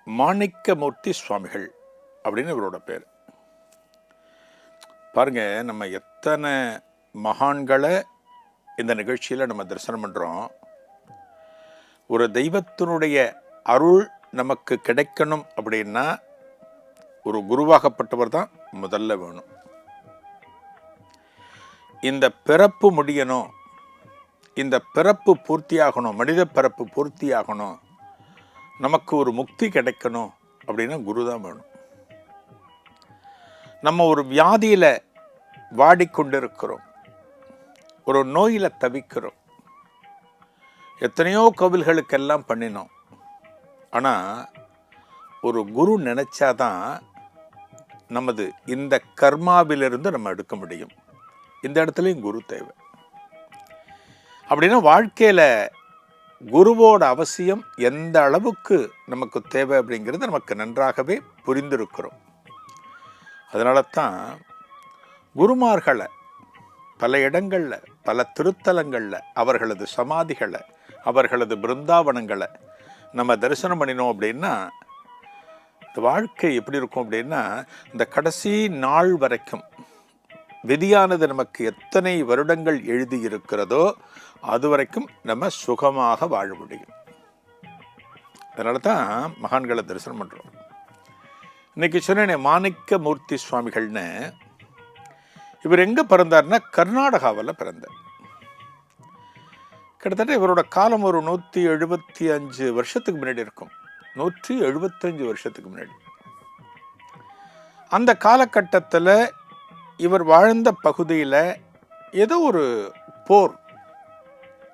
மாணிக்கமூர்த்தி சுவாமிகள் அப்படின்னு இவரோட பேர். பாருங்க, நம்ம எத்தனை மகான்களை இந்த நிகழ்ச்சியில் நம்ம தரிசனம் பண்ணுறோம். ஒரு தெய்வத்தினுடைய அருள் நமக்கு கிடைக்கணும் அப்படின்னா ஒரு குருவாகப்பட்டவர் தான் முதல்ல வேணும். இந்த பிறப்பு முடியணும், இந்த பிறப்பு பூர்த்தியாகணும், மனித பிறப்பு பூர்த்தியாகணும், நமக்கு ஒரு முக்தி கிடைக்கணும் அப்படின்னா குரு தான் வேணும். நம்ம ஒரு வியாதியில் வாடிக்கொண்டிருக்கிறோம், ஒரு நோயில் தவிக்கிறோம், எத்தனையோ கோவில்களுக்கெல்லாம் பண்ணினோம். ஆனால் ஒரு குரு நினைச்சாதான் நமது இந்த கர்மாவிலிருந்து நம்ம எடுக்க முடியும். இந்த இடத்துலையும் குரு தேவை. அப்படின்னா வாழ்க்கையில் குருவோட அவசியம் எந்த அளவுக்கு நமக்கு தேவை அப்படிங்கிறது நமக்கு நன்றாகவே புரிந்திருக்கிறோம். அதனால தான் குருமார்களை பல இடங்களில், பல திருத்தலங்களில் அவர்களது சமாதிகளை, அவர்களது பிருந்தாவனங்களை நம்ம தரிசனம் பண்ணினோம் அப்படின்னா இந்த வாழ்க்கை எப்படி இருக்கும் அப்படின்னா, இந்த கடைசி நாள் வரைக்கும் விதியானது நமக்கு எத்தனை வருடங்கள் எழுதியிருக்கிறதோ அது வரைக்கும் நம்ம சுகமாக வாழ முடியும். அதனால தான் மகான்களை தரிசனம் பண்ணுறோம். இன்னைக்கு சொன்னேனே மாணிக்கமூர்த்தி சுவாமிகள்னு, இவர் எங்கே பிறந்தார்னா கர்நாடகாவில் பிறந்தார். கிட்டத்தட்ட இவரோட காலம் ஒரு 175 வருஷத்துக்கு முன்னாடி இருக்கும். 175 வருஷத்துக்கு முன்னாடி. அந்த காலகட்டத்தில் இவர் வாழ்ந்த பகுதியில் ஏதோ ஒரு போர்,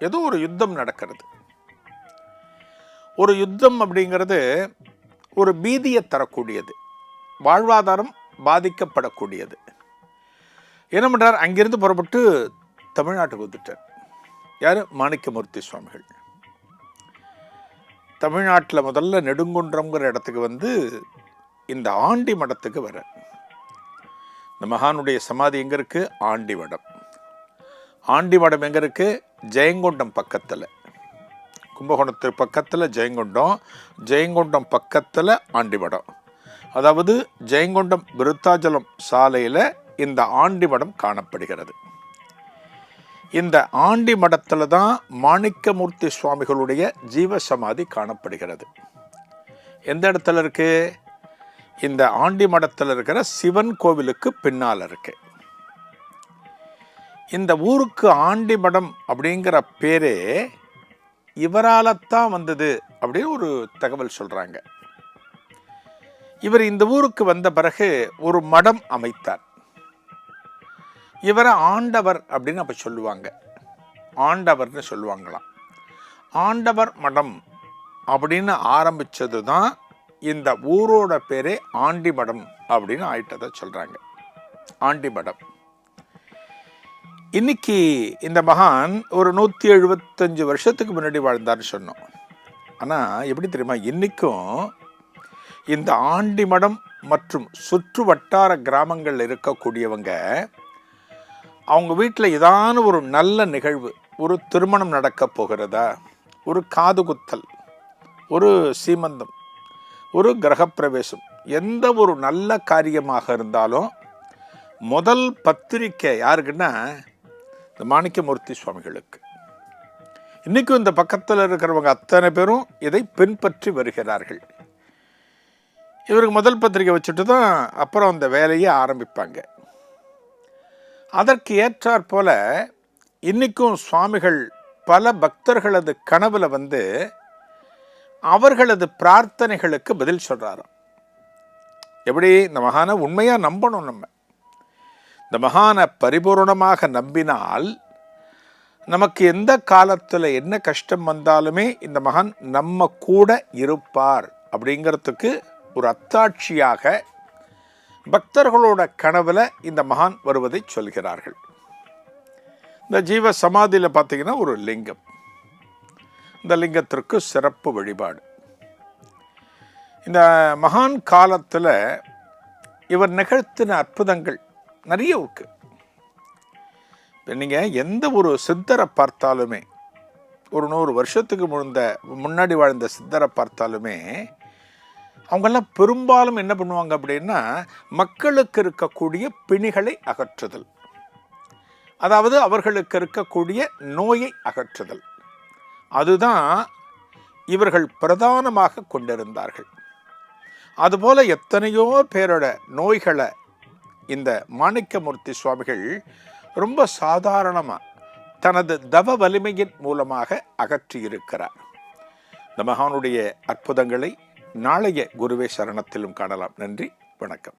ஏதோ ஒரு யுத்தம் நடக்கிறது. ஒரு யுத்தம் அப்படிங்கிறது ஒரு பீதியை தரக்கூடியது, வாழ்வாதாரம் பாதிக்கப்படக்கூடியது. என்ன பண்ணுறார், அங்கிருந்து புறப்பட்டு தமிழ்நாட்டுக்கு வந்துட்டார். யார்? மாணிக்கமூர்த்தி சுவாமிகள். தமிழ்நாட்டில் முதல்ல நெடுங்குன்றம்ங்கிற இடத்துக்கு வந்து இந்த ஆண்டி மடத்துக்கு வர. இந்த மகானுடைய சமாதி எங்கே இருக்குது? ஆண்டிமடம். ஆண்டிமடம் எங்கே இருக்குது? ஜெயங்கொண்டம் பக்கத்தில். கும்பகோணத்துக்கு பக்கத்தில் ஜெயங்கொண்டம், ஜெயங்கொண்டம் பக்கத்தில் ஆண்டிமடம். அதாவது ஜெயங்கொண்டம் விருத்தாச்சலம் சாலையில் இந்த ஆண்டிமடம் காணப்படுகிறது. இந்த ஆண்டி மடத்தில் தான் மாணிக்கமூர்த்தி சுவாமிகளுடைய ஜீவசமாதி காணப்படுகிறது. எந்த இடத்துல இருக்கு? இந்த ஆண்டி மடத்தில் இருக்கிற சிவன் கோவிலுக்கு பின்னால் இருக்கு. இந்த ஊருக்கு ஆண்டி மடம் அப்படிங்கிற பேரே இவரால்தான் வந்தது அப்படின்னு ஒரு தகவல் சொல்றாங்க. இவர் இந்த ஊருக்கு வந்த பிறகு ஒரு மடம் அமைத்தார். இவரை ஆண்டவர் அப்படின்னு அப்போ சொல்லுவாங்க. ஆண்டவர்னு சொல்லுவாங்களாம். ஆண்டவர் மடம் அப்படின்னு ஆரம்பித்தது தான் இந்த ஊரோட பேரே ஆண்டி மடம் அப்படின்னு ஆயிட்டதை சொல்கிறாங்க. ஆண்டி மடம். இன்னைக்கு இந்த மகான் ஒரு 175 வருஷத்துக்கு முன்னாடி வாழ்ந்தார்னு சொன்னோம். ஆனால் எப்படி தெரியுமா, இன்னைக்கும் இந்த ஆண்டி மடம் மற்றும் சுற்று வட்டார கிராமங்களில் இருக்கக்கூடியவங்க அவங்க வீட்டில் ஏதான ஒரு நல்ல நிகழ்வு, ஒரு திருமணம் நடக்க போகிறதா, ஒரு காதுகுத்தல், ஒரு சீமந்தம், ஒரு கிரகப்பிரவேசம், எந்த ஒரு நல்ல காரியமாக இருந்தாலும் முதல் பத்திரிக்கை யாருக்குன்னா இந்த மாணிக்கமூர்த்தி சுவாமிகளுக்கு. இன்றைக்கும் இந்த பக்கத்தில் இருக்கிறவங்க அத்தனை பேரும் இதை பின்பற்றி வருகிறார்கள். இவருக்கு முதல் பத்திரிக்கை வச்சுட்டு தான் அப்புறம் அந்த வேலையை ஆரம்பிப்பாங்க. அதற்கு ஏற்றாற் போல இன்னைக்கும் சுவாமிகள் பல பக்தர்களது கனவுல வந்து அவர்களது பிரார்த்தனைகளுக்கு பதில் சொல்றாராம். எப்படி? இந்த மகானை உண்மையா நம்பணும். நம்ம இந்த மகானை பரிபூர்ணமாக நம்பினால் நமக்கு எந்த காலத்துல என்ன கஷ்டம் வந்தாலுமே இந்த மகான் நம்ம கூட இருப்பார் அப்படிங்கிறதுக்கு ஒரு அத்தாட்சியாக பக்தர்களோட கனவுல இந்த மகான் வருவதை சொல்கிறார்கள். இந்த ஜீவ சமாதியில் பார்த்தீங்கன்னா ஒரு லிங்கம். இந்த லிங்கத்திற்கு சிறப்பு வழிபாடு. இந்த மகான் காலத்தில் இவர் நிகழ்த்தின அற்புதங்கள் நிறைய இருக்கு. நீங்கள் எந்த ஒரு சித்தரை பார்த்தாலுமே, ஒரு 100 வருஷத்துக்கு முன்னாடி வாழ்ந்த சித்தரை பார்த்தாலுமே அவங்கெல்லாம் பெரும்பாலும் என்ன பண்ணுவாங்க அப்படின்னா, மக்களுக்கு இருக்கக்கூடிய பிணிகளை அகற்றுதல், அதாவது அவர்களுக்கு இருக்கக்கூடிய நோயை அகற்றுதல், அதுதான் இவர்கள் பிரதானமாக கொண்டிருந்தார்கள். அதுபோல எத்தனையோ பேரோட நோய்களை இந்த மாணிக்கமூர்த்தி சுவாமிகள் ரொம்ப சாதாரணமாக தனது தவ வலிமையின் மூலமாக அகற்றியிருக்கிறார். இந்த மகானுடைய அற்புதங்களை நாளைய குருவே சரணத்திலும் காணலாம். நன்றி, வணக்கம்.